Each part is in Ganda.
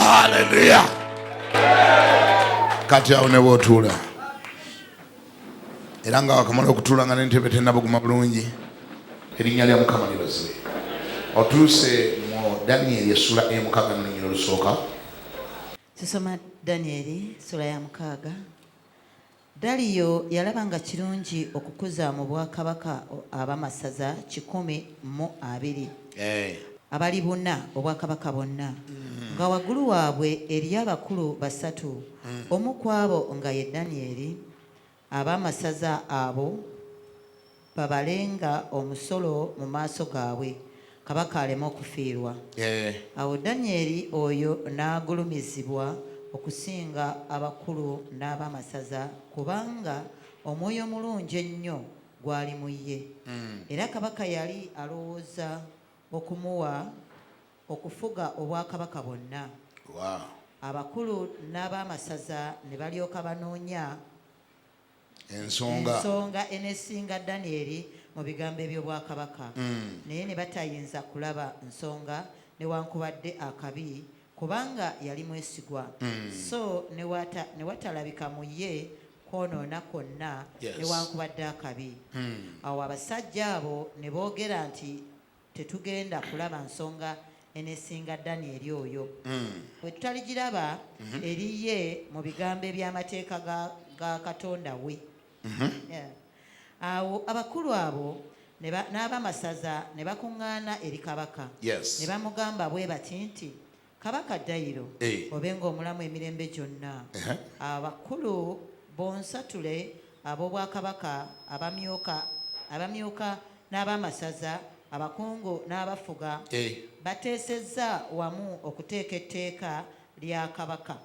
Hallelujah. Kati awo ne bw'otuula era nga wakamala okutuula nga n'entebe tennabuguma bulungi, erinnya lya Mukama libazibwe. Otuuse mu Danyeri essula ey'omukaaga n'olunyiriro olusooka. Tusoma Danyeri essula ya 6. Daliyo yalaba nga kirungi okukuza mu bwakabaka ab'amasaza 120 abali bonna obwakabaka bonna, nga waggulu waabwe eriyo abakulu 3, omu ku abo nga ye Danyeri. Ab'amasaza abo babalenga omusolo mu maaso gaabwe, kabaka aleme okufiirwa. Awo Danyeri oyo n'agulumizibwa okusinga abakulu n'ab'amasaza, kubanga omwoyo omulungi ennyo gwali mu ye. Era kabaka yali alowooza okumuwa okufuga obwakabaka bonna. Abakulu n'ab'amasaza ne balyoka banoonya ensonga enesinga Danyeri mu bigambo eby'obwakabaka, naye ne batayinza kulaba nsonga newankubadde akabi, kubanga yali mwesigwa. So ne watalabika mu ye kwonoona kwonna newankubadde akabi. Awo abasajja abo ne boogera nti tetugenda kulaba nsonga enesinga Danyeri oyo bwe tutaligiraba eri ye mu bigambo eby'amateeka ga Katonda we. Awo abakulu abo n'ab'amasaza ne bakuŋŋaana eri kabaka, ne bamugamba bwe bati nti, Kabaka Dayiro obenga omulamu emirembe gyonna. Abakulu bonsatule ab'obwakabaka, abamyuka n'ab'amasaza, abakungu n'abafuga bateesezza wamu okuteeka etteeka lya kabaka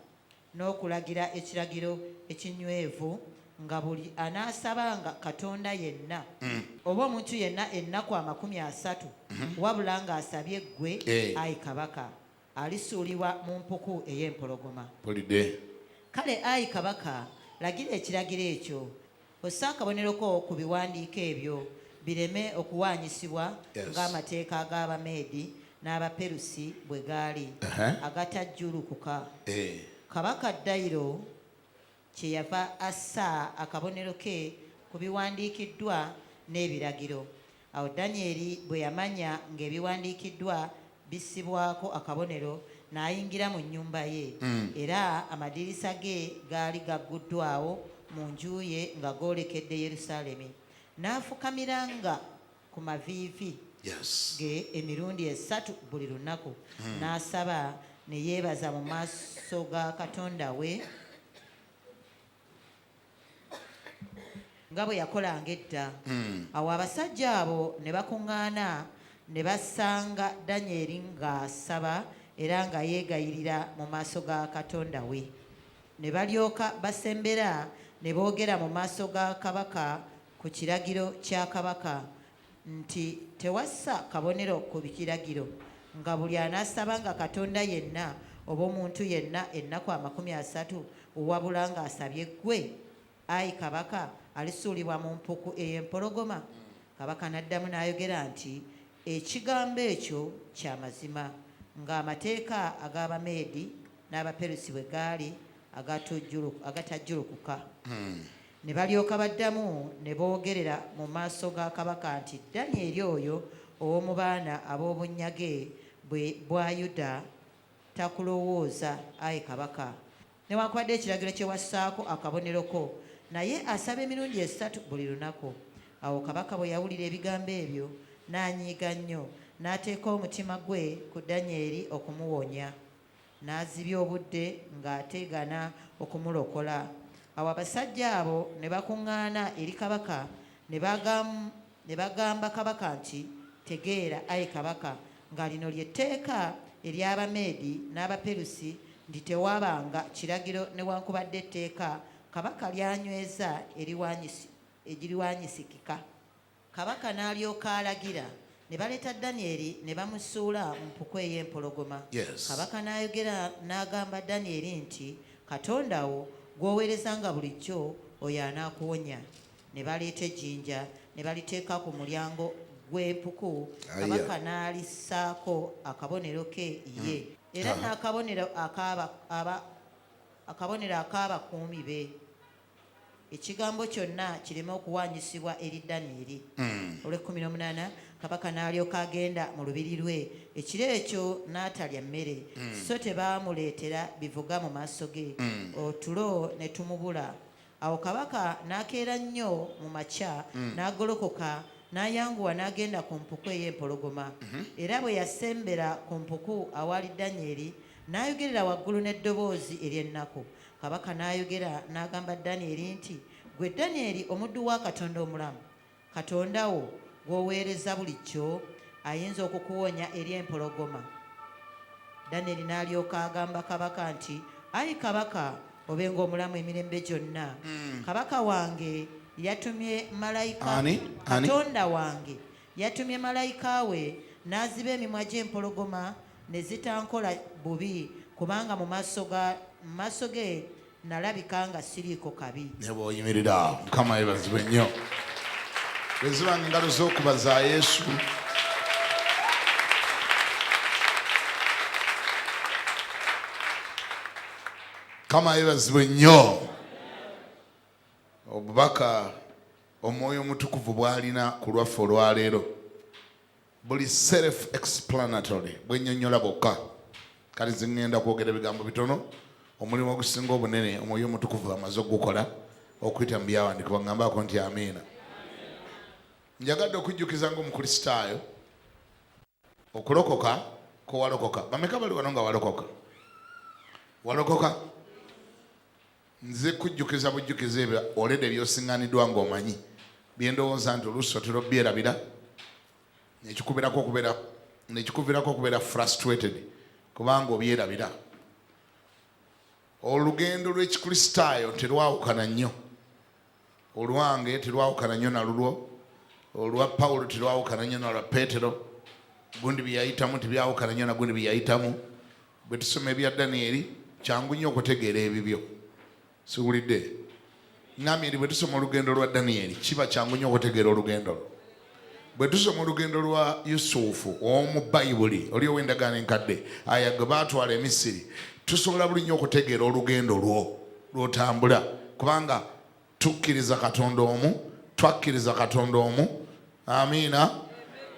n'okulagira ekiragiro ekinywevu, nga buli anaasabanga Katonda yenna oba omuntu yenna ennaku 30 wabula ng'asabye ggwe, ayi kabaka, alisuulibwa mu mpuku ey'empologoma. Kale ayi kabaka, lagira ekiragiro ekyo, osse akabonero ko ku biwandiiko ebyo, bireme okuwaanyisibwa ng'amateeka ag'Abameedi n'Abaperusi bwe gaali, agatajjulukuka. Kabaka Dayiro kyeyava assa akabonero ke ku biwandiikiddwa n'ebiragiro. Awo Danyeri bwe yamanya ng'ebiwandiikiddwa bissibwako akabonero, n'ayingira mu nnyumba ye, era amadirisa ge gaali gagguddwawo mu nju ye nga goolekedde Yerusaalemi. N'afukamiranga ku maviivi ge emirundi 3 buli lunaku, n'asaba ne yeebaza mu maaso ga Katonda we nga bwe yakolanga edda. Awo abasajja abo ne bakuŋŋaana ne basanga Danyeri ng'asaba era nga yeegayirira mu maaso ga Katonda we. Ne balyoka basembera ne boogera mu maaso ga kabaka ku kiragiro kya kabaka nti tewassa kabonero ku bikiragiro, nga buli anaasabanga Katonda yenna oba omuntu yenna ennaku 30 wabula ng'asabye ggwe, ayi kabaka, alisuulibwa mu mpuku ey'empologoma. Kabaka n'addamu n'ayogera nti ekigambo ekyo kya mazima, ng'amateeka ag'Abameedi n'Abaperusi bwe gaali agatajjulukuka. ne balyoka baddamu ne boogerera mu maaso ga kabaka nti Danyeri oyo ow'omu baana ab'obunyage bwa Yuda takulowooza, ayi kabaka, newankubadde ekiragiro kye wassaako akabonero ko, naye asaba emirundi 3 buli lunaku. Awo kabaka bwe yawulira ebigambo ebyo n'anyiiga nnyo, n'ateeka omutima gwe ku Danyeri okumuwonya, n'azibya obudde ng'ategana okumulokola. Awo abasajja abo ne bakuŋŋaana eri kabaka ne bagamba kabaka nti, tegeera, ayi kabaka, nga lino ly'etteeka ery'Abameedi n'Abaperusi, ndi tewabanga kiragiro newankubadde etteeka kabaka lyanyweza egiriwanyisikika. Kabaka n'alyoka alagira, ne baleeta Danyeri ne bamusuula mu mpuku ey'empologoma. Kabaka n'ayogera n'agamba Danyeri nti, Katonda wo gw'oweerezanga bulijjo oyo anaakuwonya. Ne baleeta ejjinja ne baliteeka ku mulyango gw'empuku. Kabaka n'alissaako akabonero ke ye, era n'akabonero ak'abakuumi be, ekigambo kyonna kireme okuwanyisibwa eri Danyeri. Olw'e18 kabaka n'alyoka agenda mu lubiri lwe. Ekiro ekyo n'atalya mmere, so tebaamuleetera bivuga mu maaso ge, otulo ne tumubula. Awo kabaka n'akeera nnyo mu makya, n'agolokoka n'ayanguwa n'agenda ku mpuku ey'empologoma. Era bwe yasembera ku mpuku awali Danyeri, n'ayogerera waggulu n'eddoboozi ery'ennaku. Kabaka n'ayogera n'agamba Danyeri nti, gwe Danyeri omuddu wa Katonda omulamu, Katonda wo gw'oweereza bulijjo ayinza okukuwonya eri empologoma. Danyeri n'alyoka agamba kabaka nti, ayi kabaka, obenga omulamu emirembe gyonna. Kabaka wange yatumye malayika, Katonda wange yatumye malayika we n'aziba emimwa gy'empologoma ne zitankola bubi, kubanga mu maaso ge nalabika nga siriiko kabi. Ne bw'oyimirira Mukama yebazibwe nnyo. Bwe zibanga engalo z'okubaza Yesu. Mukama yebazibwe nnyo. Obubaka Omwoyo Omutukuvu bw'alina ku lwaffe olwaleero buli self explanatory, bwennyonnyola bwokka. Kale zingenda kwogera ebigambo bitono. Omulimu ogusinga obunene Omwoyo Omutukuvu amaze okugukola, okuyita mu byawandiikibwa. Ngambako nti amiina. Njagadde okujjukiza ng'Omukristaayo okulokoka ko walokoka. Bameka bali wano nga walokoka? Walokoka? Nze kujjukiza bujjukiza ebyo olede byosiŋŋaaniddwa ng'omanyi byendowooza nti oluusi otera obyerabira nekikuviirako okubeera frustrated kubanga obyerabira. Olugendo lw'Ekikristaayo terwawukana nnyo. Olwange terwawukana nnyo nalulwo, olwa Pawulo terwawukana nnyo nalwa Peetero, gundi bye yayitamu tebyawukana nnyo nagundi bye yayitamu. Bwe tusoma ebya Danyeri kyangu nnyo okutegeera ebibyo. Siwulidde? Ngambye bwe tusoma olugendo lwa Danyeri kiba kyangu nnyo okutegeera olugendo lwo. Bwe tusoma olugendo lwa Yusufu ow'omu Bayibuli oli ow'endagaano enkadde, aya gwe baatwala e Misiri, tusobola buli nnyo okutegeera olugendo lwo lw'otambula, kubanga tukkiriza Katonda omu, twakkiriza Katonda omu. Amiina.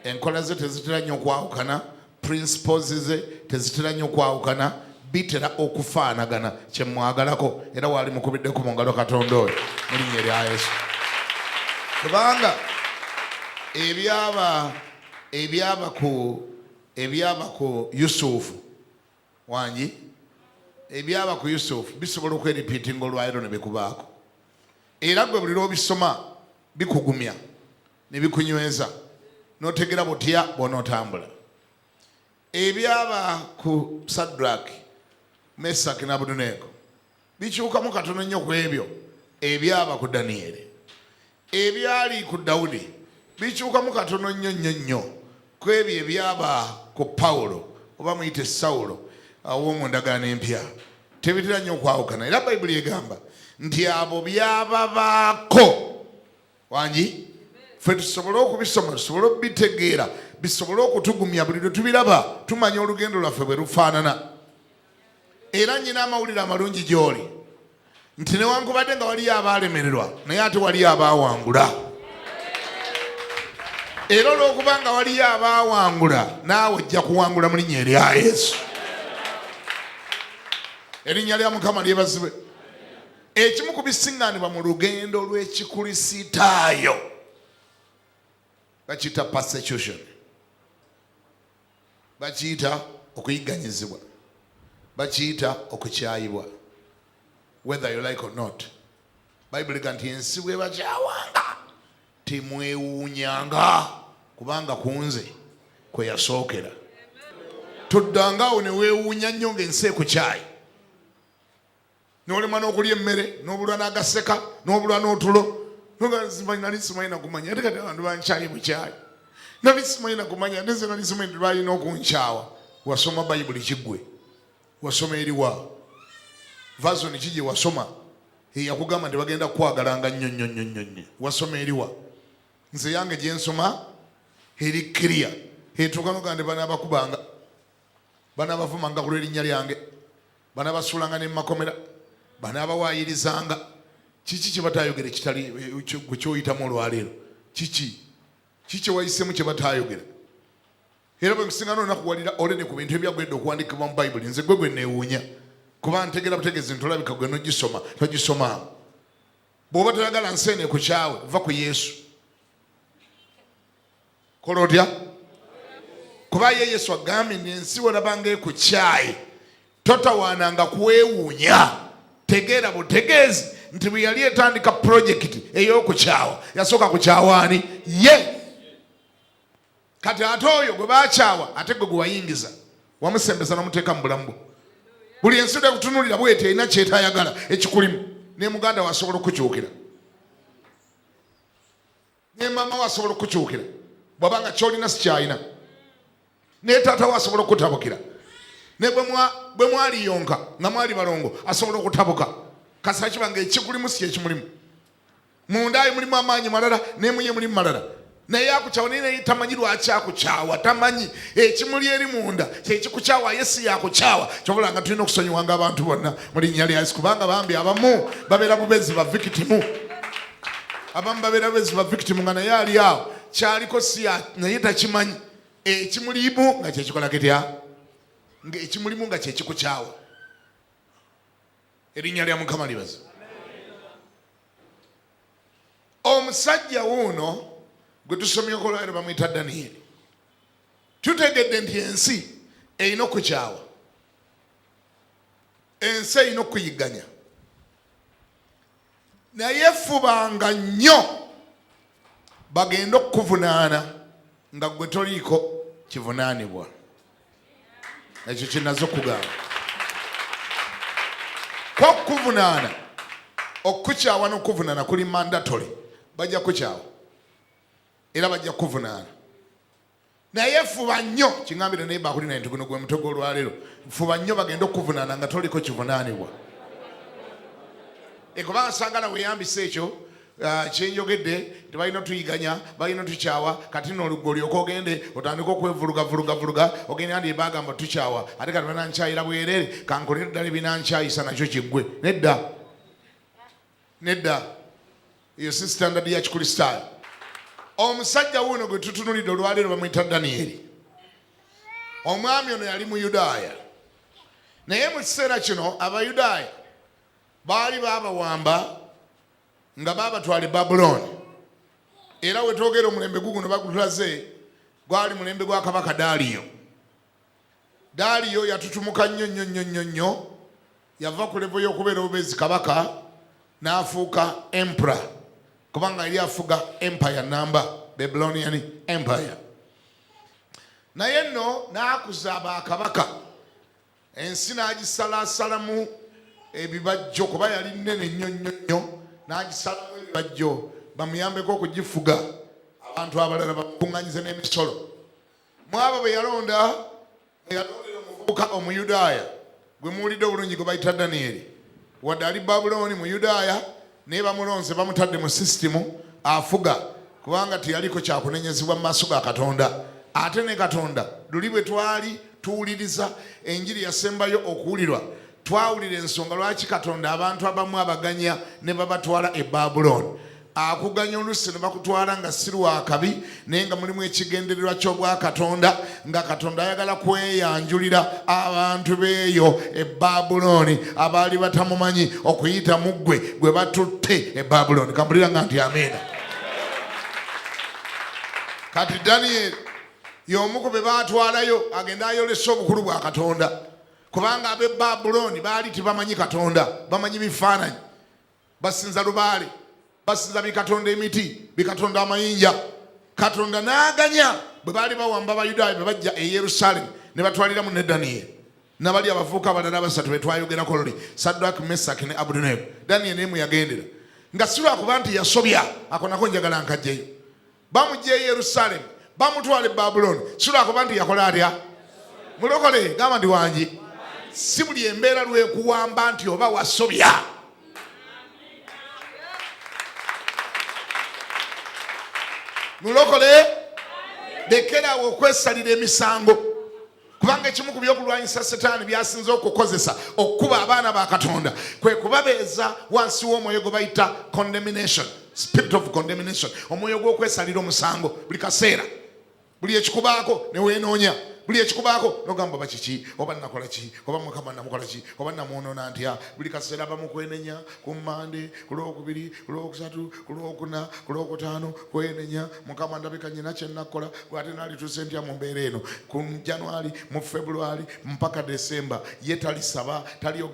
Enkola ze tezitera nnyo okwawukana, principles ze tezitera nnyo okwawukana, bitera okufaanagana. Kye mwagalako era waali mukubiddeko mu ngalo Katonda oyo mu linnya erya Yesu. Kubanga ebyaba ku Yusufu wangi, ebyaba ku Yusufu bisobola okweripiitinga olwaleero ne bikubaako. Era gwe buli lw'obisoma bikugumya ne bikunyweza n'otegera butya bw'onootambula. Ebyaba ku Sadraki, Mesaki ne Abeduneego bikyukamu katono nnyo ku ebyo ebyaba ku Danyeri. Ebyali ku Dawudi bikyukamu katono nnyo ku ebyo ebyaba ku Pawulo oba muyite Sawulo ow'omu ndagaano empya. Tebitera nnyo okwawukana. Era Bayibuli egamba nti abo byababaako wangi ffe tusobole okubisoma, tusobole okubitegeera, bisobole okutugumya buli lwe tubiraba tumanya olugendo lwaffe bwe lufaanana. Era nnyina amawulire amalungi gy'oli. nti newankubadde nga waliyo abaalemererwa naye ate waliyo abaawangula. Era olw'okuba nga waliyo abaawangula naawe ojja kuwangula mu linnya erya Yesu. Erinnya lya Mukama lyebazibwe. Ekimu ku bisiŋŋaanibwa mu lugendo lw'ekikulisitaayo bakiyita persecution, bakiyita okuyigganyizibwa, bakiyita okukyayibwa, whether you like or not. Bayibuli ga nti ensi bwebakyawanga temwewuunyanga kubanga kunze kwe yasookera. Toddangaawo ne weewuunya nnyo ng'ensi ekukyayi, n'olema n'okulya emmere, n'obulwa n'agaseka, n'obulwa n'otulo. Nali simanyi na kumanya ate kati abantu bankyaye bukyayi. Nali simanyi na kumanya ate nali simanyi balina okunkyawa. Wasoma Bayibuli kiggwe, wasoma eriwa vasoni kije wasoma yakugamba nti bagenda kukwagalanga nnyo nnyo nnyo nnyo. Wasoma eriwa? Nze yange gye nsoma eri clear. Etuuka n'oga nti banaabakubanga, banaabavumanga ku lw'erinnya lyange, banaabasuulanga ne mu makomera, banaabawayirizanga. Kiki kye bataayogera kitali gwe kyoyitamu olwaleero? Kiki wayisemu kye bataayogera? Era bwe nkusinga n'onakuwalira olene ku bintu ebyagwedde okuwandiikibwa mu Bayibuli, nze gwe neewuunya kuba ntegera butegeezi nti olabika gwe nogisoma togisomanga. Bw'oba toyagala nsi eno ekukyawe, va ku Yesu. Kola otya? Kuba ye Yesu agambye nti ensi olabanga ekukyaye totawaananga kuweewuunya. Tegeera butegeezi nti bwe yali etandika projekiti ey'okukyawa yasooka kukyawaani ye. Kati ate oyo gwe baakyawa ate gwe gwe wayingiza wamusembeza n'omuteeka mu bulamu bwo. Buli ensi ekutunuulira bw'eti erina kyetayagala ekikulimu. Ne muganda we asobola okukukyukira, ne maama we asobola okukukyukira bw'abanga ky'olina si kyalina, ne taata we asobola okukutabukira, ne bwe mwali yonka nga mwali balongo asobola okutabuka. Kasita kibanga ekikulimu si ekimulimu. Munda ye mulimu amaanyi malala, ne muye mulimu malala. Naye akukyawa naye tamanyi lwaki akukyawa, tamanyi ekimuli eri munda kyekikukyawa ye si yakukyawa. Kyobula nga tulina okusonyiwanga abantu bonna mu linnya lya Yesu, kubanga bambi abamu babeera bubezi ba victimu. Abamu babeera bubezi ba victimu nga naye ali awo kyaliko si naye takimanyi ekimulimu nga kyekikola kitya, ekimulimu nga kyekikukyawa. Erinnya lya Mukama libaza. Omusajja wuuno gwe tusomyeko olwaleero bamuyita Danyeri. Tutegedde nti ensi erina okukyawa, ensi erina okuyigganya, naye fubanga nnyo bagenda okukuvunaana nga gwe toliiko kivunaanibwa. Ekyo kinazo okugamba ko kuvunaana, okukyawa n'okuvunaana kuli mandatory. Bajja kukyawa era bajja kuvunaana, naye fuba nnyo kingambire naye bakulina nti guno gwe mutego olwaleero. Fuba nnyo bagenda okuvunaana nga toliko kivunaanibwa. Kubanga saagala weeyambisa ekyo kyenjogedde nti balina tuyiganya, balina tukyawa. Kati n'oluggo olyoka ogende otandika okwevuluga ogende andi bagamba tukyawa ate kati banankyayira bwereere kankolere ddala ebinankyayisa nakyo kiggwe. Nedda eyo si standard ya kikulisitaayo. Omusajja wuuno gwe tutunulidde olwaleero bamuyita Danyeri. Omwami ono yali Muyudaaya, naye mu kiseera kino Abayudaaya baali baabawamba nga baabatwala e Babuloni. Era wetwogera omulembe guguno bagutulaze gwali mulembe gwa kabaka Daaliyo. Daaliyo yatutumuka nnyo, yava ku levo y'okubeera obubezi kabaka n'afuuka emperor, kubanga yali afuga empire number, Babylonian empire. Naye nno n'akuza bakabaka, ensi n'agisalaasalamu ebibajjo kuba yali nnene nnyo, n'agisalamu ebibajjo bamuyambeko okugifuga, abantu abalala bamukuŋŋanyize n'emisolo. Mu abo be yalondera omuvubuka Omuyudaaya gwe muwulidde obulungi gwe bayita Danyeri. Wadde ali Babuloni Muyudaaya naye bamulonze bamutadde mu sisitimu afuga, kubanga teyaliko kyakunenyezebwa mu maaso ga Katonda. Ate ne Katonda luli bwe twali tuwuliriza enjiri yasembayo okuwulirwa, twawulira ensonga lwaki Katonda abantu abamu abaganya ne babatwala e Babuloni. Akuganya oluusi ne bakutwala nga si lwa kabi naye nga mulimu ekigendererwa ky'obwa Katonda, nga Katonda ayagala kweyanjulira abantu beeyo e Babuloni abaali batamumanyi okuyita mu gwe batutte e Babuloni. Kampulira nga nti amiina. Kati Daniel y'omu ku be baatwalayo agenda ayolesa obukulu bwa Katonda, kubanga ab'e Babuloni baali tebamanyi Katonda, bamanyi bifaananyi, basinza lubaale, basinza bikatonda emiti, bikatonda amayinja. Katonda n'aganya bwe baali bawamba Abayudaaya be bajja e Yerusaalemi ne batwaliramu ne Daniel n'abali abavubuka abalala basatu be twayogerako luli, Saddaki, Mesaki ne Abedunego. Daniel n'emu yagendera nga si lwakuba nti yasobya, ako nako njagala nkajjeyo. Bamujja e Yerusaalemi bamutwala e Babuloni, si lwakuba nti yakola atya? Mulokole gamba ndi wangi. Si buli embeera lwekuwamba nti oba wasobya. Mulokole lekerawo okwesalira emisango, kubanga ekimu ku byokulwanyisa Setaani byasinze okukozesa okukuba abaana ba Katonda kwe kubabeeza wansi w'omwoyo gwe bayita condemnation, spirit of condemnation, omwoyo gw'okwesalira omusango. Buli kaseera buli ekikubaako ne weenoonya, buli ekikubaako nogamba bakiki oba nakola ki oba Mukama namukola ki oba namwonoona ntya. Buli kaseera bamukwenenya ku Mande, ku Lwokubiri, ku Lwokusatu, ku Lwokuna, ku Lwokutaano kwenenya. Mukama ndabika nyina kye nakola gwate naalituuse ntya mu mbeera eno ku January, mu February mpaka December. Ye talisaba,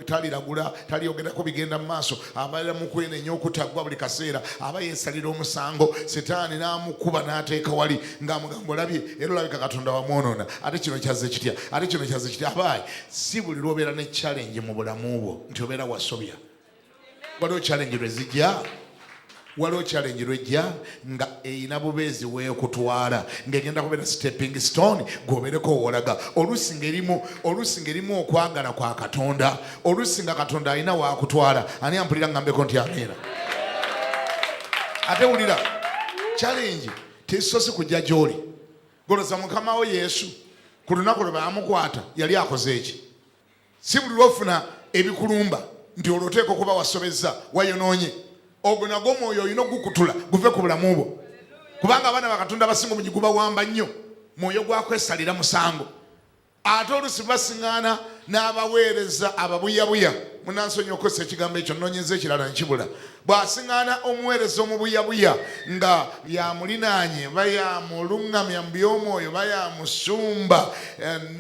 taliragula, talyogerako bigenda mu maaso, abalira mu kwenenya okutaggwa buli kaseera, aba yeesalira omusango. Setaani n'amukuba n'ateeka wali ng'amugamba olabye era olabika Katonda wamwonoona. Ate kino kyaze kitya, ate kino kyaze kitya. Abaayi, si buli lw'obeera ne challenge mu bulamu bwo nti obeera wasobya. Waliwo challenge lwezijja, waliwo challenge lwejja nga eyina bubeezi weekutwala, ng'egenda kubeera stepping stone gw'obeereko owolaga. Oluusi ng'erimu okwagala kwa Katonda, oluusi nga Katonda alina waakutwala. Ani ampulira ngambeko nti amiina? Ate wulira, challenge tesoose kujja gy'oli. Goloza Mukama wo Yesu ku lunaku lwe baamukwata yali akoze eki? Si buli lwofuna ebikulumba nti olwoteeka okuba wasobezza wayonoonye. Ogwo nagwo omwoyo olina ogukutula guve ku bulamu bwo, kubanga abaana ba Katonda abasinga omungi gubawamba nnyo mwoyo gwakwesalira musango. Ate oluusi basiŋŋaana n'abaweereza ababuyabuya. Munansonyi okukozesa ekigambo ekyo, nnoonyeza ekirala nkibula. Bw'asiŋŋaana omuweereza omubuyabuya nga yamulinaanye bayamuluŋŋamya mu by'omwoyo bayamusumba,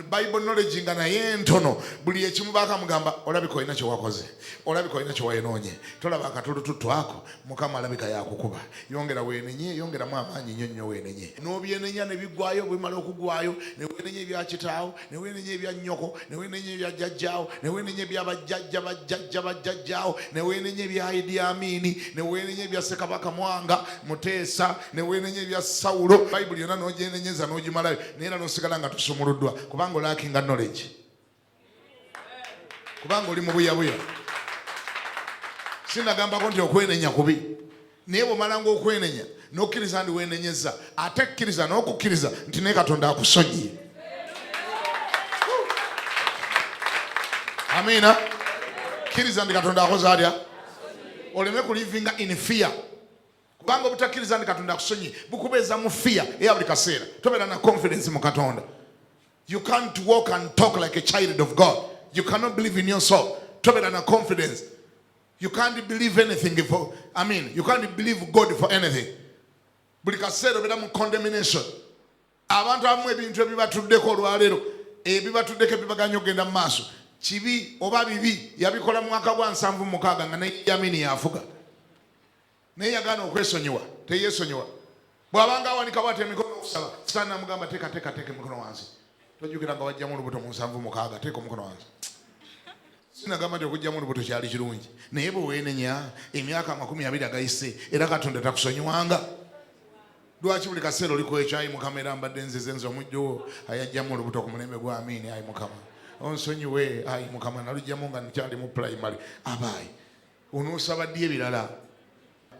Bible knowledge nga naye ntono, buli ekimu bakamugamba olabika olina kye wakoze, olabika olina kye wayonoonye, tolaba akatulututtu ako, Mukama alabika yakukuba. Yongera weenenye, yongeramu amaanyi nnyo nnyo weenenye. N'obyenenya ne biggwayo, bwimala okugwayo ne weenenya ebya kitaawo, ne weenenya ebya nnyoko, ne weenenya ebya jjajjaawo, ne weenenya ebya bajjajjaawo, ne weenenya ebya Idi Amini, ne weenenya ebya Ssekabaka Mwanga Muteesa, ne weenenya ebya Sawulo. Bayibuli yonna n'ogyenenyeza n'ogimalayo, naye era n'osigala nga tosumuluddwa, kubanga olaakinga knowledge, kubanga oli mu buyabuya. Sinagambako nti okwenenya kubi, naye bw'omala ng'okwenenya n'okkiriza ndi weenenyeza, ate kkiriza n'okukkiriza nti naye Katonda akusonyiye. Amiina. Kkiriza ndi Katonda akoze atya? Oleme kulivinga in fear, kubanga obutakkiriza ndi Katonda akusonyiye bukubeeza mu fear eya buli kaseera. Tobeera na confidence mu Katonda. You can't walk and talk like a child of God. You cannot believe in yourself. Tobeera na confidence. You can't believe anything you can't believe God for anything. Buli kaseera obeera mu condemnation. Abantu abamu ebintu ebibatuddeko olwaleero, ebibatuddeko ebibaganya okugenda mu maaso, kibi oba bibi yabikola mu mwaka gwa 76 nga ne Yamini yafuga, naye yagaana okwesonyiwa, teyeesonyiwa. Bw'abanga awanika bw'ati emikono okusaba, Sitaani namugamba teeka emikono wansi. Tojjukira nga wajjamu olubuto mu 76, teeka omukono wansi. Sinagamba nti okujjamu olubuto kyali kirungi, naye bwe weenenya emyaka 20 agayise era Katonda takusonyiwanga. Lwaki buli kaseera oliko ekyo? Ayi Mukama, era mbadde nzizenze omujjo ayajjamu olubuto ku mulembe gwa Amini. Ayi Mukama onsonyiwe, ayi Mukama nalujjamu nga nkyali mu primary. Abaayi, onoosaba ddi ebirala?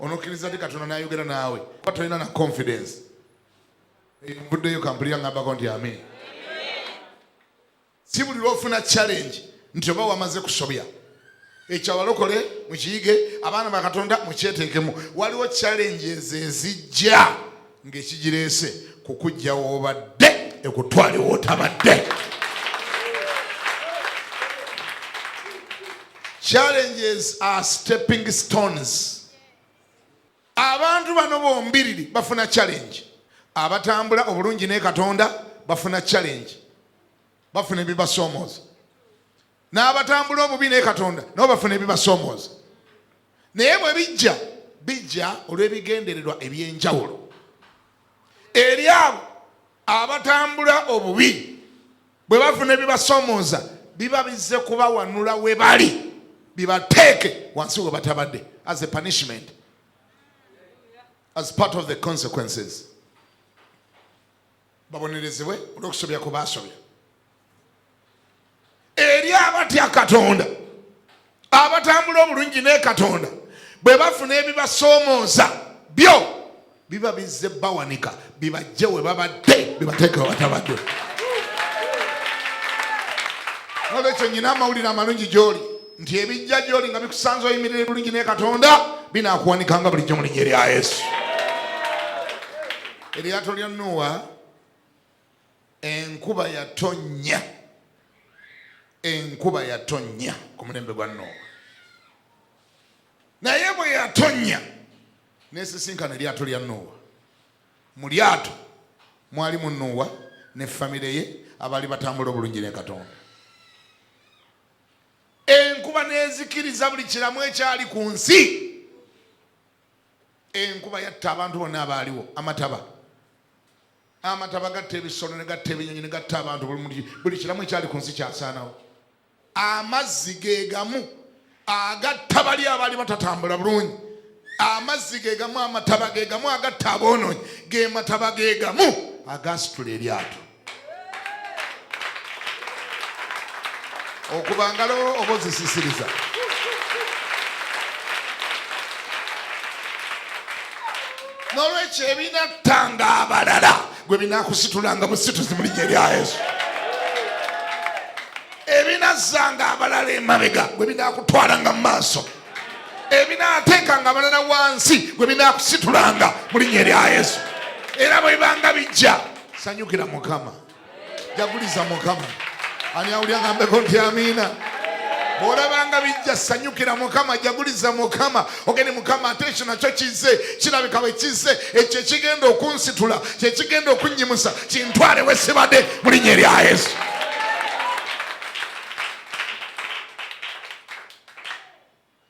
Onokkiriza ti Katonda n'ayogera naawe? Kuba tolina na confidence. Nvuddeyo kampulira ngambako nti amiina. Si buli lwofuna challenge nti oba wamaze kusobya ekyo abalokole mukiyige abaana ba Katonda mukyeteekemu. Waliwo challenges ezijja ng'ekigireese kukujja w'obadde ekutwale w'otabadde. Challenges are stepping stones. Abantu bano bombiriri bafuna challenge. Abatambula obulungi ne Katonda bafuna challenge, bafuna ebibasoomooza. N'abatambula obubi ne Katonda nabo bafuna ebibasoomooza. Naye bwe bijja olw'ebigendererwa eby'enjawulo. Eri abo abatambula obubi bwe bafuna ebibasoomooza biba bizze kubawanula we bali, bibateeke wansi we batabadde, as a punishment, as part of the consequences. Babonerezebwe olw'okusobya ku baasobya. Eri abatya Katonda, abatambula obulungi ne Katonda, bwe bafuna ebibasoomooza byo biba bizze bawanika, bibajje we babadde, bibateeke we batabadde. Nolwekyo nyina amawulire amalungi gy'oli nti ebijja gy'oli nga bikusanze oyimirire bulungi ne Katonda binaakuwanikanga bulijjo mu linnya lya Yesu. Eryato lya Nuuwa, enkuba yatonnya. Enkuba yatonnya ku mulembe gwa Nuuwa. Naye bwe yatonnya n'esisinkana eryato lya Nuuwa. Mu lyato mwalimu Nuuwa ne famire ye abaali batambula obulungi ne Katonda. Enkuba n'ezikiriza buli kiramu ekyali ku nsi. Enkuba yatta abantu bonna abaaliwo. Amataba gatta ebisolo ne gatta ebinyonyi ne gatta abantu, buli kiramu ekyali ku nsi kyasaanawo. Amazzi ge gamu agatta bali abaali batatambula bulungi. Amazzi ge gamu, amataba ge gamu agatta aboonoonyi. Ge mataba ge gamu agasitula eryato. Okubangalo oba ozisisiriza. N'olwekyo ebinattanga abalala gwe binaakusitulanga busituzi mu linnya lya Yesu. Ebinazzanga abalala emabega gwe binaakutwalanga mu maaso. Ebinaateekanga abalala wansi gwe binaakusitulanga mu linnya lya Yesu. Era bwe bibanga bijja, sanyukira Mukama, jaguliza Mukama. Ani awulira ngambeko nti amiina. Bw'olabanga bijja, sanyukira Mukama, jaguliza Mukama. Ogende Mukama, ate ekyo nakyo kizze, kirabika bwe kizze, ekyo ekigenda okunsitula, kye kigenda okunnyimusa, kintwale we sibadde mu linnya lya Yesu.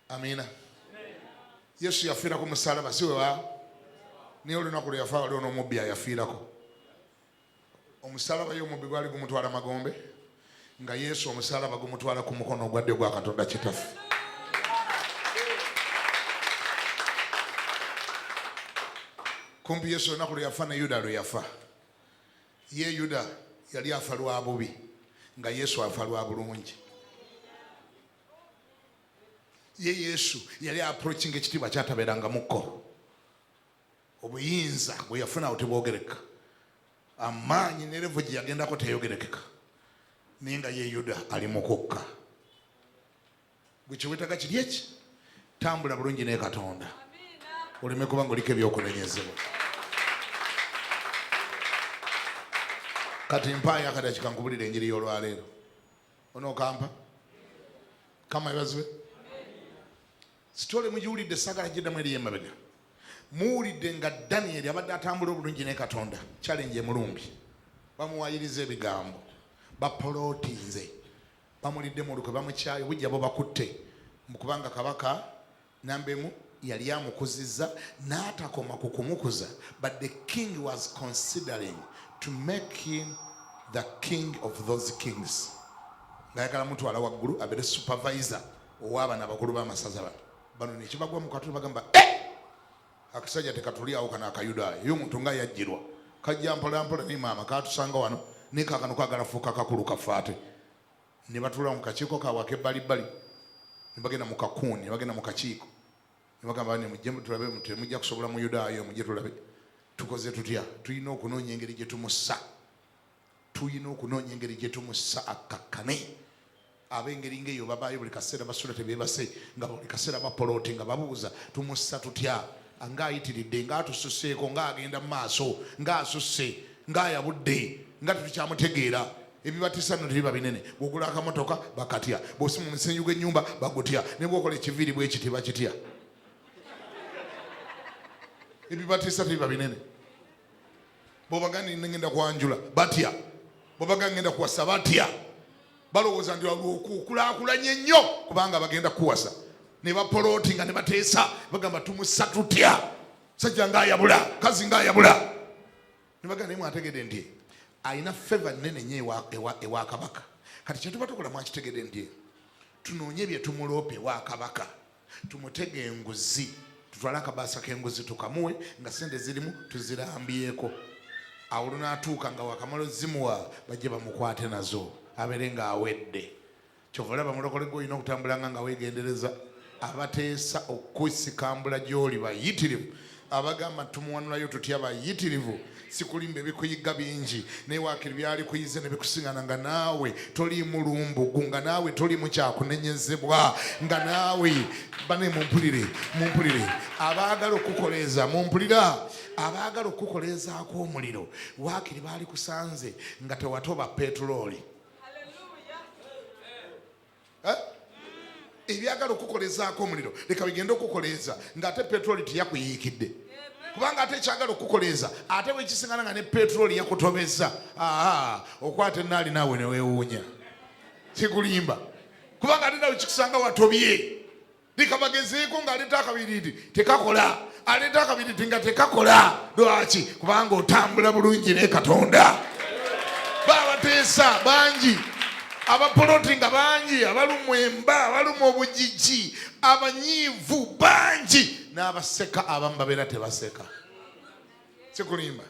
Amiina. Yesu yafiira ku musalaba, si wewa? Niyo olunaku lwe yafa waliwo n'omubbi yafiirako. Omusalaba y'omubbi gwali gumutwala Magombe, nga Yesu omusalaba gumutwala ku mukono ogwa ddyo gwa Katonda Kitaffe. Kumpi Yesu olunaku lwe yafa ne Yuda lwe yafa. Ye Yuda yali afa lwa bubi, nga Yesu afa lwa bulungi. Ye Yesu yali approaching ekitiibwa kyatabeeranga mukko. Obuyinza bwe yafuna awo tebwogereka. Amaanyi ne levo gye yagendako teyogerekeka. Naye nga ye Yuda ali mu kukka. Gwe kye weetaga kiri eki? Tambula bulungi ne Katonda, oleme kuba ng'oliko ebyokunenyezebwa. Kati mpaayo akadakika nkubulira enjiri y'olwaleero. Onookampa? Kama ebazwe? Sitole mugiwulidde, saagala giddamu eri y'emabega. Muwulidde nga Danyeri abadde atambula obulungi ne Katonda, challenge emulumbi. Bamuwayiriza ebigambo, bapolootinze, bamulidde mu lukwe, bamukyaye, bujja bo bakutte. Mu kubanga kabaka nambemu yali amukuzizza, n'atakoma ku kumukuza, but the king was considering to make him the king of those kings. Ngayagala mutwala waggulu abeere supervisor ow'abaana bakulu b'amasaza bano. Bano nekibagwa mu katuli bagamba, akasajja tekatuliawo kana akayudaaya, ye omuntu nga yajjirwa, kajja mpolampola ne maama katusanga wano, ne kaakano kaagala fuuka kakulu kafaate. Ne batuula mu kakiiko kaabwe ak'ebbalibbali, ne bagenda mu kakuuni, ne bagenda mu kakiiko, ne bagamba mujje tulabe, temujja kusobola mu Yudaayo, mujje tulabe tukoze tutya. Tulina okunoonya engeri gye tumussa, tulina okunoonya engeri gye tumussa akakkane. abengeri ng'eyo babaayo buli kaseera basula tebeebase nga buli kaseera bapoloti nga babuuza tumussa tutya ng'ayitiridde ng'atususseeko ng'agenda mu maaso ng'asusse ng'ayabudde nga tetukyamutegeera. Ebibatisa no tebiba binene. Bw'ogula akamotoka bakatya, bw'osima mu musenyu gw'ennyumba bagutya, ne bw'okola ekiviiri bw'ekiti bakitya. Ebibatisa tebiba binene. Bw'obagamba ngenda kwanjula batya, bw'obagamba ngenda kuwasa batya. Balowooza nti okulaakulanye ennyo kubanga bagenda kuwasa. Ne bapoloti nga ne bateesa bagamba tumussa tutya, sajja ng'ayabula, kazi ng'ayabula. Ne bagamba naye mwategedde nti ayina feva nnene nnyo ewa kabaka. Kati kye tuba tukola mwakitegedde nti tunoonye bye tumuloopa ewa kabaka, tumutege enguzi, tutwale akabaasa k'enguzi tukamuwe nga sente zirimu tuzirambyeko. Awo lunaatuuka nga wakamala zimuwa bajje bamukwate nazo abeere ng'awedde. Kyova olaba mulokole gwe olina okutambulanga nga weegendereza. Abateesa okusikambula gy'oli bayitirivu, abagamba tumuwanulayo tutya bayitirivu. Sikulimba ebikuyiga bingi naye waakiri byali kuyize ne bikusiŋŋana nga naawe toli mulumbugu, nga naawe toli mukyakunenyezebwa, nga naawe bane mumpulire abaagala okukoleeza mumpulira, abaagala okukoleezaako omuliro waakiri baali kusanze nga tewatoba petulooli. Ebyagala okukoleezaako omuliro leka bigende okukoleeza ng'ate petulooli teyakuyiikidde. Kubanga ate ekyagala okukoleeza ate bwekisiŋŋana nga ne petulooli yakutobeza, okwata ennaali naawe ne weewuunya. Sikulimba kubanga ate nawe kikusanga watobye. Leka bagezeeko ng'aleeta akabiri nti tekakola, aleeta akabiri nti nga tekakola. Lwaki? Kubanga otambula bulungi ne Katonda. Babateesa bangi, abapoloti nga bangi, abalumwa emba, abalumwa obugigi, abanyiivu bangi, n'abaseka abamu babeera tebaseka. Sikulimba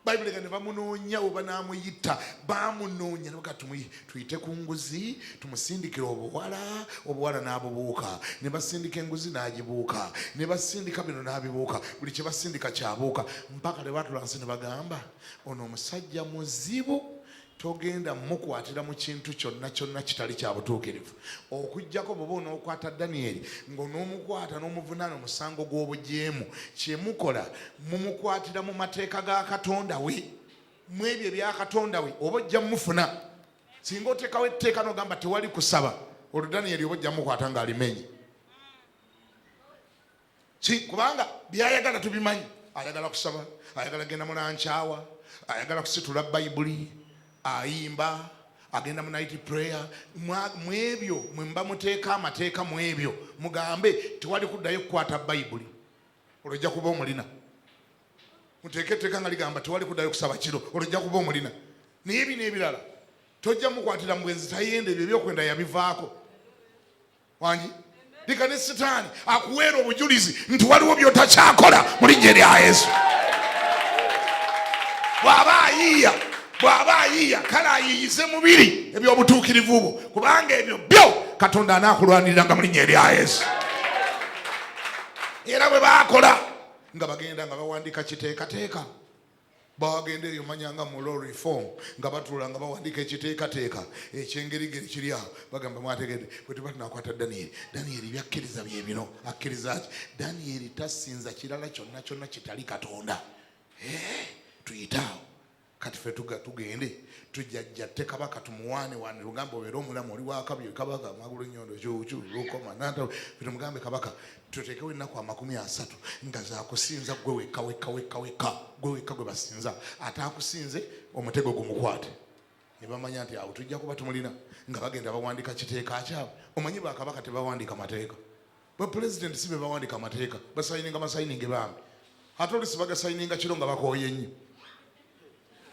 Bayibuli ne bamunoonya oba n'amuyita, bamunoonya ne bagamba tuyite ku nguzi tumusindikire obuwala n'abubuuka. Ne basindika enguzi n'agibuuka, ne basindika bino n'abibuuka, buli kye basindika kyabuuka, mpaka ne batulansi ne bagamba ono omusajja muzibu, togenda mukwatira mu kintu kyonna kitali kya butuukirivu. Okujjako bw'oba onookwata Danyeri ng'onoomukwata n'omuvunaana omusango gw'obujeemu, kye mukola mumukwatira mu mateeka ga Katonda we, mu ebyo ebya Katonda we oba ojja mufuna. Singa oteekawo etteeka n'ogamba tewali kusaba, olwo Danyeri oba ojja mukwata ng'alimenye. Kubanga byayagala tubimanyi. Ayagala kusaba, ayagala genda mu lankyawa, ayagala kusitula Bayibuli, ayimba, agenda mu night prayer. Mwebyo mba muteeka amateeka mu ebyo mugambe tewali kuddayo kukwata Bayibuli, olojja kuba omulina. Muteeke etteeka nga ligamba tewali kuddayo kusaba kiro, olojja kuba omulina. Naye bino ebirala tojja mukwatira mu bwenzi tayenda, ebyo ebyokwenda yabivaako. Wangi lika ne Sitaani akuweera obujulizi nti waliwo by'otakyakola mu linnya lya Yesu. Bw'aba ayiiya kale ayiiyize mubiri eby'obutuukirivu bwo, kubanga ebyo byo Katonda anaakulwaniriranga mu linnya lya Yesu. Era bwe baakola nga bagenda nga bawandiika kiteekateeka, bagenda eyo manyanga mu law reform nga batuula nga bawandiika ekiteekateeka ekyengerigeri kiri awo, bagamba mwategedde bwe tuba tunakwata Danyeri byakkiriza bye bino. Akkiriza ki? Danyeri tasinza kirala kyonna kitali Katonda. Tuyitaawo kati ffe tugende tujjajjatte kabaka tumuwaane lugambe obeera omulamu oli wakabyo kabaka magulu nnyondo kyucu lukoma nanta tumugambe kabaka tuteekewo ennaku 30 nga zakusinza gwe wekka gwe basinza, ate akusinze omutego gumukwate. Ne bamanya nti awo tujja kuba tumulina nga bagenda bawandiika kiteeka kyabwe. Omanyi bakabaka tebawandiika mateeka, bapulezidenti si be bawandiika mateeka, basayininga masayininge bambi, ate olusi bagasayininga kiro nga bakooye nnyo.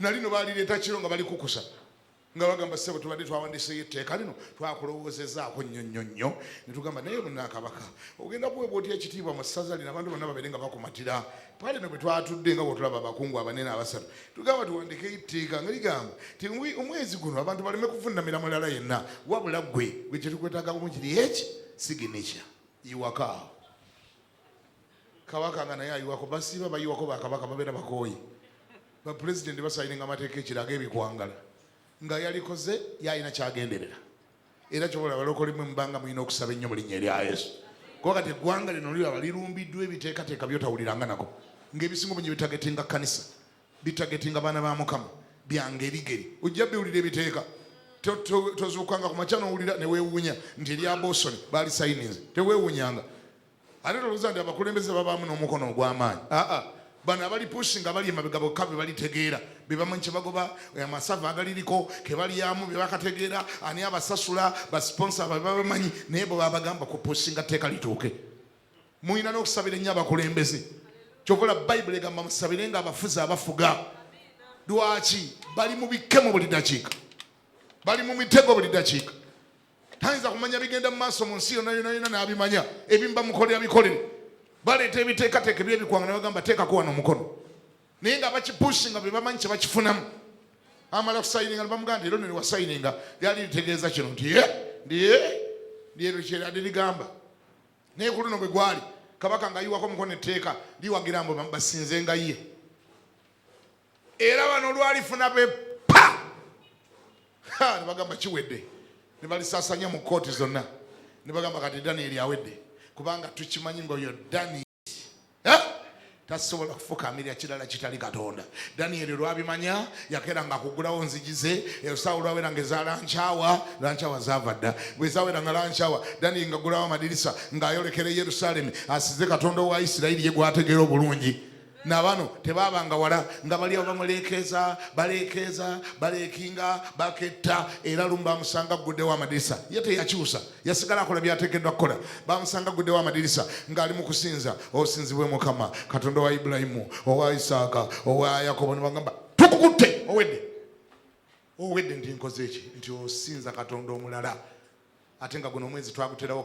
Nalino balireeta kiro nga bali kukusa nga bagamba ssebo tubadde twawandiseyo etteeka lino twakulowoozezaako nnyo ne tugamba naye munnakabaka ogenda kuweebwa otya ekitiibwa mu ssaza lino abantu bonna babeere nga bakumatira. Twali no bwe twatudde nga bwotulaba abakungu abanene abasatu tugamba tuwandike etteeka nga ligamba ti omwezi guno abantu baleme kufunamira mulala yenna wabula gwe kye tukwetaagamu kiri eki signature yiwaka. Kabaka nga naye ayiwako basiiba bayiwako bakabaka babeera bakooye. Bapulezidenti basayininga amateeka ekiraga ebikwangala nga yalikoze yalina kyagenderera. era kyobola abalokole mwe mubanga mulina okusaba ennyo mu linnya erya Yesu. Kuba kati eggwanga lino liraba lirumbiddwa ebiteekateeka by'otawuliranga nako ng'ebisinga bungi bitagetinga kkanisa, bitagetinga baana ba Mukama byangerigeri. Ojja biwulira ebiteeka tozuukanga ku makya n'owulira ne weewuunya nti erya Boston baali sayininze, teweewuunyanga. Ate tolowooza nti abakulembeze babaamu n'omukono ogw'amaanyi. Bano abali pushinga bali emabega bokka be balitegeera, be bamanyi kye bagoba, amasava agaliriko ke balyamu be bakategeera, ani abasasula basponsa be babamanyi, naye bwe babagamba ku pushinga tteeka lituuke. Muyina n'okusabira ennyo abakulembeze. Kyovola Bayibuli egamba musabirenga abafuzi abafuga. Lwaki? Bali mu bikemo buli dakiika, bali mu mitego buli dakiika. Tayinza kumanya bigenda mu maaso mu nsi yonna yonna n'abimanya, ebimu bamukolera bikolere. Baleeta ebiteekateeka ebyebikwanga ne bagamba teekako wano omukono, naye nga bakipushinga be bamanyi kye bakifunamu. Amala kusayininga ne bamugamba nti ero ne wasayininga lyali litegeeza kino nti lyero kyerade ligamba. Naye ku luno bwe gwali kabaka nga yiwako omukono etteeka liwagira mbu basinzenga ye. Era bano olwalifuna be pa ne bagamba kiwedde, ne balisaasanya mu kooti zonna, ne bagamba kati Daniel awedde. Kubanga tukimanyi ng'oyo Daniel tasobola kufukamirira kirala kitali Katonda. Daniel lwabimanya yakeranga kugulawo nzigi ze, esawo lwaweranga ezalancawa zaava dda. Bwe zaweranga lancawa Daniel nga gulawo amadirisa ng'ayolekera Yerusaalemi asize Katonda wa Isirayiri ye gwategeera obulungi. Nabano tebabanga wala nga bali abamuleekeza baleekinga baketta, era lumu bamusanga guddewo amadirisa. Ye teyakyusa, yasigala akola byateekeddwa kukola. Bamusanga guddewo amadirisa ng'ali mu kusinza, osinzibwe Mukama Katonda wa Ibulayimu, owa Isaaka, owa Yakobo. Ne bagamba tukukutte, owedde nti nkoze eki, nti osinza Katonda omulala. Ate nga guno omwezi twaguterawo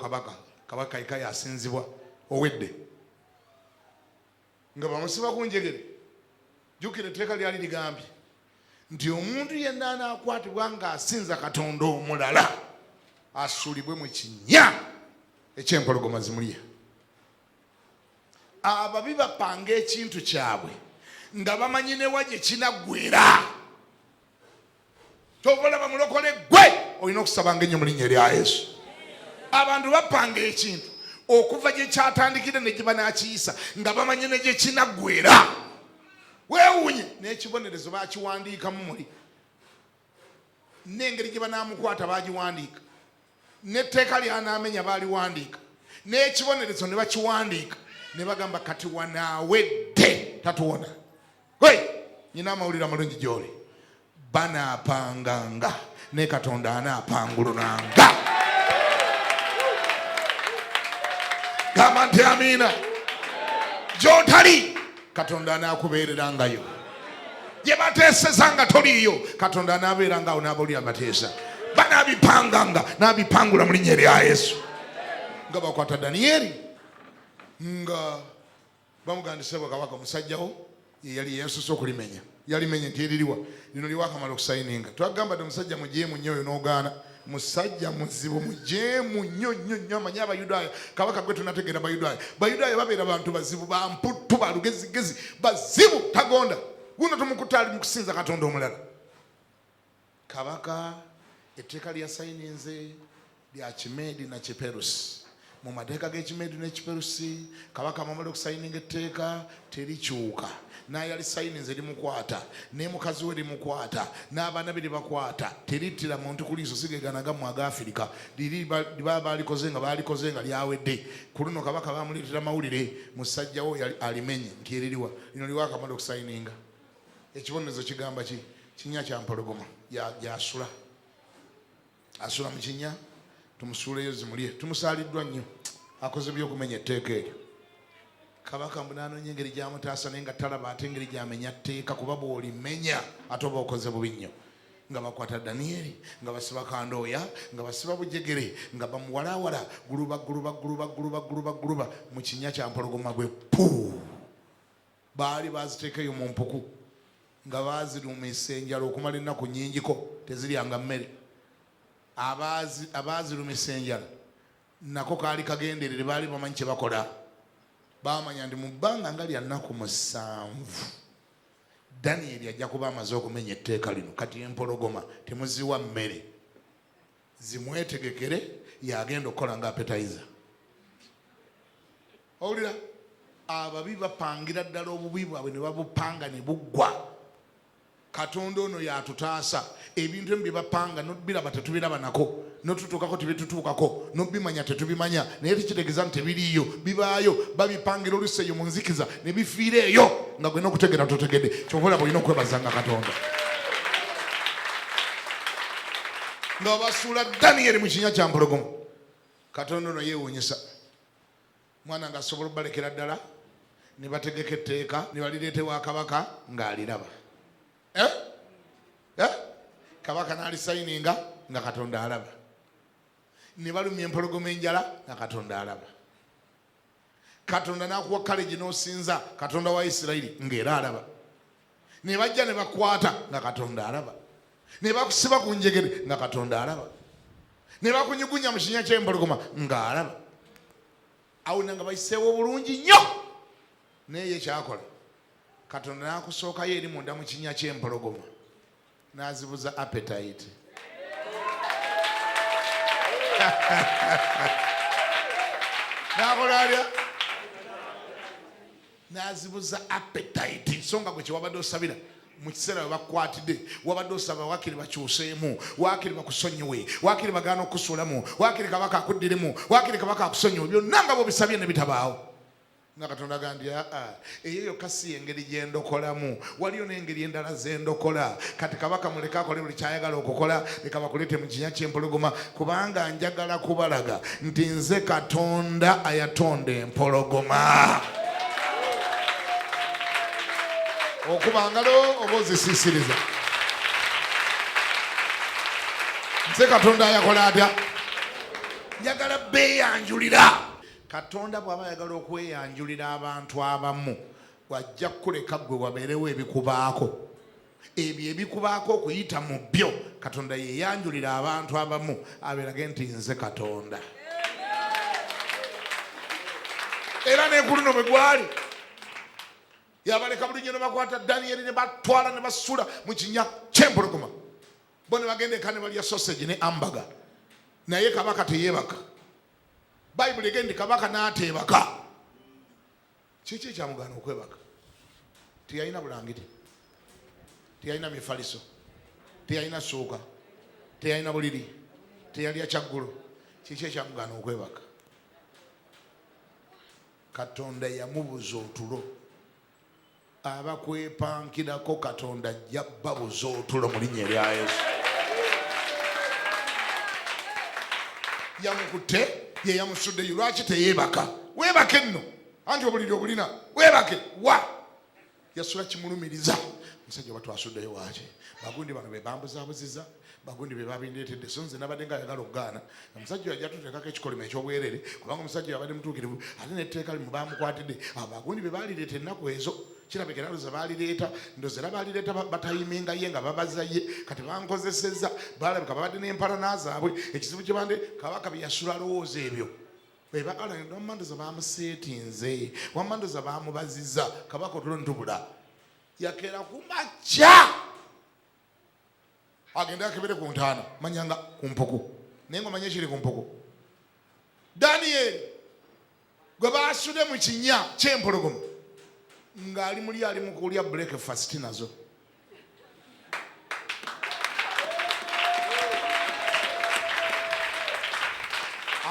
kabaka ika yasinzibwa, owedde. Nga bamusiba ku njegere. Jjukira etteeka lyali ligambye nti omuntu yenna anaakwatibwa ng'asinza Katonda omulala asuulibwe mu kinnya eky'empologoma zimulya. Ababi bapanga ekintu kyabwe nga bamanyi ne wa gye kinaggwera. Tobola bamulokole gwe olina okusabanga ennyo mu linnya erya Yesu. Abantu bapanga ekintu okuva gye kyatandikira ne gye banaakiyisa nga bamanyi ne gye kinaggwera. Weewuunye n'ekibonerezo baakiwandiikamu muli, n'engeri gye banaamukwata baagiwandiika, n'etteeka ly'anaamenya baaliwandiika, n'ekibonerezo ne bakiwandiika, ne bagamba kati wanaawedde tatuwona. Nyina amawulire amalungi gy'oli. Banaapanganga ne Katonda anaapangulunanga. Gamba nti amiina. Gy'otali Katonda anaakubeererangayo. Gye bateeseza nga toliiyo Katonda anaabeerangaawo n'abaoli abateesa. Banaabipanganga n'abipangula mu linnya erya Yesu. Nga bakwata Danieri nga bamugandise kabaka omusajjawo yali yesusa okulimenya. Yalimenya nti eririwa lino liwakamala okusayininga. Twagamba omusajja mujeemu nnyo oyo n'ogaana. Musajja muzibu mujeemu nnyo amanyi Abayudaaya. Kabaka gwe tunategeera Bayudaaya. Bayudaaya babeera bantu bazibu, bamputtu, balugezigezi, bazibu tagonda. Guno tumukutte ali mu kusinza Katonda omulala. Kabaka etteeka lya sayininze lya Kimeedi na Kiperusi. Mu mateeka g'Ekimeedi n'Ekiperusi kabaka amamala okusayininga etteeka terikyuka. N'ayali sayininze limukwata, ne mukazi we limukwata, n'abaana be libakwata. Terittira muntu ku liiso sigeganaga mu Agafirika. Liri baba balikoze nga lyawedde. Ku luno kabaka bamuleetera mawulire musajja wo alimenye nti eririwa lino liwakamala okusayininga. Ekibonerezo kigamba ki? Kinnya kya mpologoma gy'asula. Asula mu kinnya, tumusuuleyo zimulye. Tumusaaliddwa nnyo akoze by'okumenya etteeka eryo. Kabaka mbu n'anoonya engeri gy'amutaasa naye nga talaba ate engeri gy'amenya tteeka, kuba bw'olimenya ate oba okoze bubi nnyo. Nga bakwata Danieri, nga basiba kandooya, nga basiba bujegere, nga bamuwalaawala guluba mu kinnya kya mpologoma gwe puu. Baali baaziteekayo mu mpuku nga baazirumisa enjala okumala ennaku nnyingiko teziryanga mmere. Abaazirumisa enjala nako kaali kagenderere, baali bamanyi kye bakola. Baamanya nti mu bbanga nga lya nnaku 7 Danieri ajja kuba amaze okumenya etteeka lino. Kati empologoma temuziwa mmere. zimwetegekere yagenda okukola nga appetizer. Owulira ababi bapangira ddala obubi bwabwe ne babupanga ne buggwa. Katonda ono yatutaasa ebintu ebyo bye bapanga nobiraba tetubiraba nako notutuukako tebitutuukako nobimanya tetubimanya naye tekitegeeza nti tebiriiyo bibaayo babipangira oluusi eyo mu nzikiza ne bifiira eyo nga gwena okutegera totegedde. Kyova olaba olina okwebazanga Katonda nga basuula Danyeri mu kinnya kya mpologoma. Katonda ono yeewuunyisa mwana nga asobola okubalekera ddala ne bategeka etteeka ne balireeta ewa kabaka ng'aliraba. Kabaka n'alisayininga nga Katonda alaba. Ne balumya empologoma enjala nga Katonda alaba. Katonda n'akuwa kaleji n'osinza Katonda wa Isirayiri ng'era alaba. Ne bajja ne bakwata nga Katonda alaba. Ne bakusiba ku njegere nga Katonda alaba. Ne bakunyugunya mu kinnya ky'empologoma nga alaba. Awo nga bayiseewo bulungi nnyo. Naye kyakola Katonda n'akusookayo eri munda mu kinnya ky'empologoma n'azibuza appetite. N'akola atya? N'azibuza appetite. So nga gwe kye wabadde osabira mu kiseera we bakwatidde wabadde osaba waakiri bakyuseemu, waakiri bakusonyiwe, waakiri bagaana okusuulamu, waakiri kabaka akuddiremu, waakiri kabaka akusonyiwe, byonna nga bw'obisabye ne bitabaawo. Na Katonda agambye eyo yokka si engeri gye ndokolamu, waliyo n'engeri endala ze ndokola. Kati kabaka muleke akole buli kyayagala okukola, leka bakuleete mu kinnya ky'empologoma kubanga njagala kubalaga nti nze Katonda ayatonda empologoma. Okuba ngalo oba ozisiisiriza. Nze Katonda ayakola atya? Njagala beeyanjulira. Katonda bw'aba ayagala okweyanjulira abantu abamu wajja kuleka gwe wabeerewo ebikubaako. Ebyo ebikubaako okuyita mu byo Katonda yeeyanjulira abantu abamu abeerage nti nze Katonda. Era n'ekuluno bwe gwali yabaleka bulijjo ne bakwata Danyeri ne batwala ne basula mu kinnya ky'empologoma. Bo ne bagenda eka ne balya sausage ne ambaga. Naye kabaka teyeebaka. Bayibuli egenda kabaka n'ateebaka. Kiki ekyamugaana okwebaka? Teyalina bulangiti, teyalina mifaliso, teyalina ssuuka, teyalina buliri, teyalya kyaggulu. Kiki ekyamugaana okwebaka? Katonda yamubuza otulo. Abakwepankirako Katonda ajja babuza otulo mu linnya erya Yesu. Yamukutte ye yamusudde lwaki teyeebaka? Weebake nno anti obuliri obulina weebake wa yasula kimulumiriza. Musajja oba twasuddeyo waaki? Bagundi bano be bambuzaabuziza, bagundi be babindeetedde. So nze nabadde nga ayagala okugaana. Omusajja yajja tuteekako ekikolimo eky'obwerere kubanga omusajja yabadde mutuukirivu ate n'etteeka limu bamukwatidde. Abagundi be baalireeta ennaku ezo kirabika era ndoza baalireeta ndoza era baalireeta batayiminga ye nga babaza ye kati bankozesezza balabika babadde n'empalana zaabwe. Ekizibu kye bande kabaka bye yasula alowooza ebyo wammandoza bamuseetinze, wammandoza bamubaziza. Kabaka otulo ntubula yakeera ku makya agenda akebere ku ntaana manyanga ku mpuku naye nga omanye ekiri ku mpuku. Danyeri gwe baasudde mu kinnya ky'empologoma ng'ali muli ali mu kulya breakfast nazo.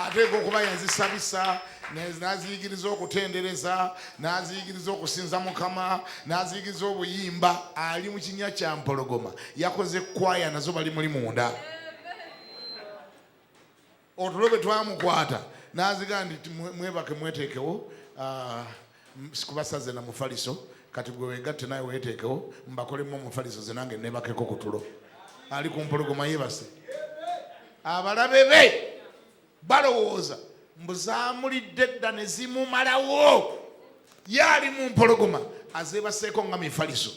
Ateeka okuba yazisabisa n'aziyigiriza okutendereza, n'aziyigiriza okusinza Mukama, n'aziyigiriza obuyimba. Ali mu kinnya kya mpologoma. Yakoze kwaya nazo bali muli munda. Otulo bwe twamukwata n'aziga nti mwebake mweteekewo sikubasaze na mufaliso kati gwe weegatte naye weeteekewo mbakolemu omufaliso ze nange neebakeko ku tulo. Ali ku mpologoma yeebase. Abalabe be balowooza mbuzaamulidde dda ne zimumalawo. Ye ali mu mpologoma azeebaseeko nga mifaliso.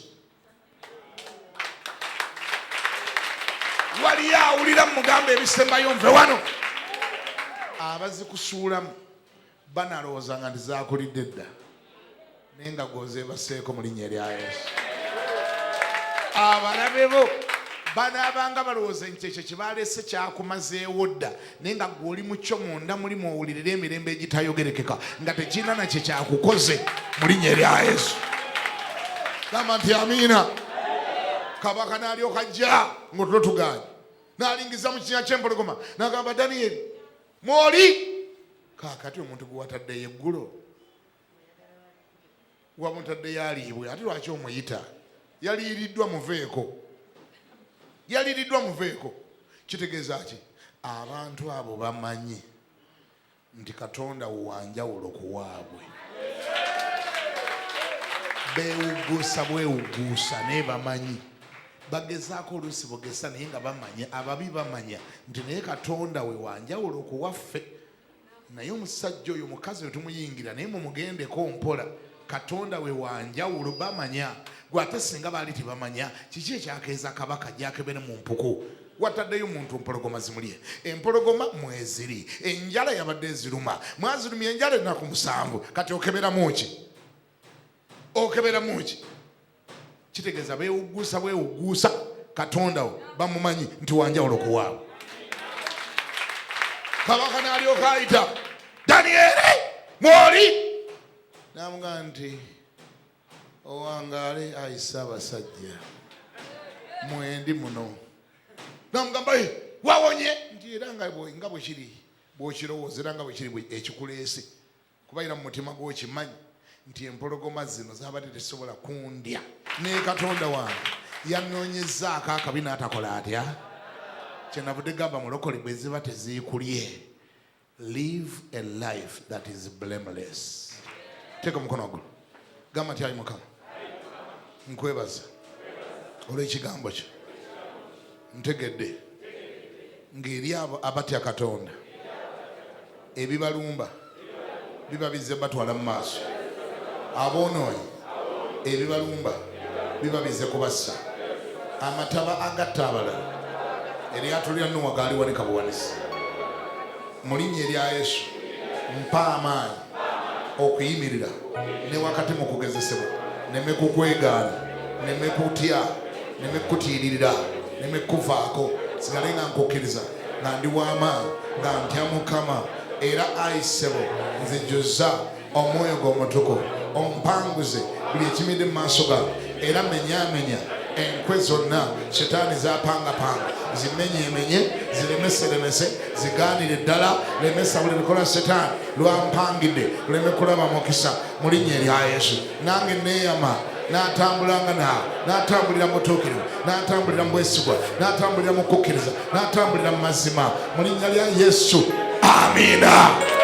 Waliyo awulira mugamba ebisembayo nve wano. Abazikusuulamu banalowooza nga ntizaakulidde dda naye nga gwozeebaseeko mu linnya erya Yesu. Abalabe bo banaabanga balowooza nti ekyo kyebalese kyakumazeewo dda naye nga gwe oli mukyo munda mulimu owulirira emirembe egitayogerekeka nga tekirina nakye kyakukoze mu linnya erya Yesu. Gamba nti amiina. Kabaka n'alyoka ajja ng'otulo tuganye n'alingiza mu kinnya ky'empologoma n'agamba Danyeri mwoli. Kaakati omuntu gwe wataddeyo eggulo wamutaddeyo aliibwe ate lwaki omuyita? Yaliiriddwa muveeko. Kitegeeza ki? Abantu abo bamanyi nti Katonda wanjawulo ku waabwe. Beewuguusa bwewuguusa naye bamanyi. Bagezaako oluusi bogesa naye nga bamanya, ababi bamanya nti naye Katonda we wanjawulo ku waffe. Naye omusajja oyo mukazi we tumuyingira naye mumugendeko mpola. Katonda we wanjawulo bamanya. Gwe ate singa baali tebamanya kiki ekyakeeza kabaka gyakebere mu mpuku? Wataddeyo omuntu empologoma zimulye. Empologoma mweziri. Enjala yabadde eziruma. Mwazirumya enjala ennaku 7. Kati okeberamu ki? Kitegeeza beewuguusa Katonda wo bamumanyi nti wanjawulo ku waabwe. Kabaka n'alyoka ayita Danyeri mwoli. N'amugamba nti owangaale ayisa abasajja mwendi muno. N'amugamba wawonye nti era nga bwe kiri bw'okirowooza era nga bwe kiri ekikuleese kuba era mu mutima gw'okimanyi nti empologoma zino zaabadde tezisobola kundya naye Katonda wange yanoonyezaako akabi n'atakola atya. Kyenavudde gamba mulokole bwe ziba teziikulye. Live a life that is blameless. Teeka omukono waggulu gamba nti ayi Mukama nkwebaza olw'ekigambo kyo. Ntegedde ng'eri abo abatya Katonda ebibalumba biba bizze batwala mu maaso. Aboonoonyi ebibalumba biba bizze kubassa. Amataba agatta abalala eryato lya Nuwa gaaliwanika buwanisi. Mu linnya erya Yesu mpa amaanyi okuyimirira ne wakati mu kugezesebwa neme kukwegaana neme kutya neme kutiiririra neme kuvaako sigale nga nkukkiriza nga ndi w'amaanyi nga ntya Mukama era ayisebo nzijjuza omwoyo gw'omutukuvu ompanguze buli ekimidde mu maaso gange era menyaamenya enkwe zonna Setaani zapangapanga zimenyeemenye ziremeseremese zigaanire ddala lemesa buli bikola Setaani lwampangidde luleme kulaba mukisa mu linnya erya Yesu. Nange neeyama n'atambulanga naawe n'atambulira mu butuukirivu n'atambulira mu bwesigwa n'atambulira mu kukkiriza n'atambulira mu mazima mu linnya lya Yesu. Amiina.